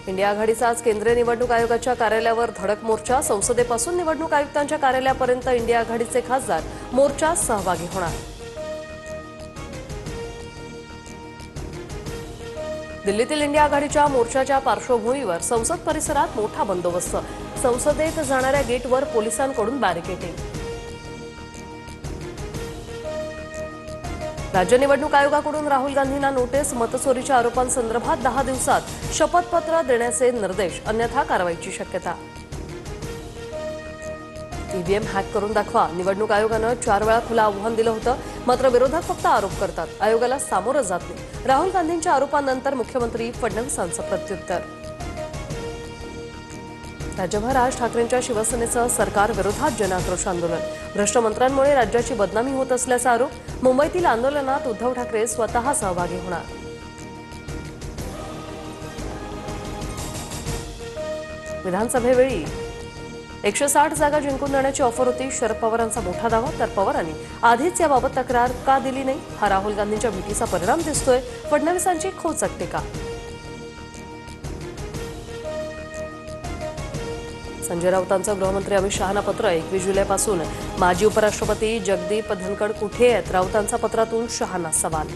India आघाडीचा आज केंद्रीय निवडणूक आयोगाच्या कार्यालयावर धडक मोर्चा। संसदेपासून निवडणूक आयुक्तांच्या कार्यालयापर्यंत इंडिया आघाडीचे खासदार मोर्चात सहभागी होणार। दिल्लीतील इंडिया आघाडीच्या मोर्चाच्या पार्श्वभूमीवर संसद परिसरात मोठा बंदोबस्त। संसदेत जाणाऱ्या गेटवर पोलिसांकडून बॅरिकेडिंग। राज्य निवडणूक आयोगाकडून राहुल गांधींना नोटीस। मतचोरीच्या आरोपांसंदर्भात 10 दिवसात शपथपत्र देण्याचे निर्देश, अन्यथा कारवाईची शक्यता। ईव्हीएम हॅक करून दाखवा। निवडणूक आयोगानं 4 वेळा खुलं आव्हान दिलं होतं, मात्र विरोधक फक्त आरोप करतात, आयोगाला सामोरं जात नाही। राहुल गांधींच्या आरोपांनंतर मुख्यमंत्री फडणवीसांचं प्रत्युत्तर। राज्यभर आज ठाकरेंच्या शिवसेनेचं सरकार विरोधात जनआक्रोश आंदोलन। भ्रष्ट मंत्र्यांमुळे राज्याची बदनामी होत असल्याचा आरोप। मुंबईतील आंदोलनात उद्धव ठाकरे स्वतः सहभागी होणार। विधानसभेवेळी 160 जागा जिंकून देण्याची ऑफर होती। शरद पवारांचा मोठा दावा, तर पवारांनी आधीच याबाबत तक्रार का दिली नाही, हा राहुल गांधींच्या भेटीचा परिणाम दिसतोय। फडणवीसांची खोचक टीका। संजय राऊतांचं गृहमंत्री अमित शहांना पत्र। 21 जुलैपासून माजी उपराष्ट्रपती जगदीप धनखड कुठे आहेत? राऊतांचा पत्रातून शहांना सवाल।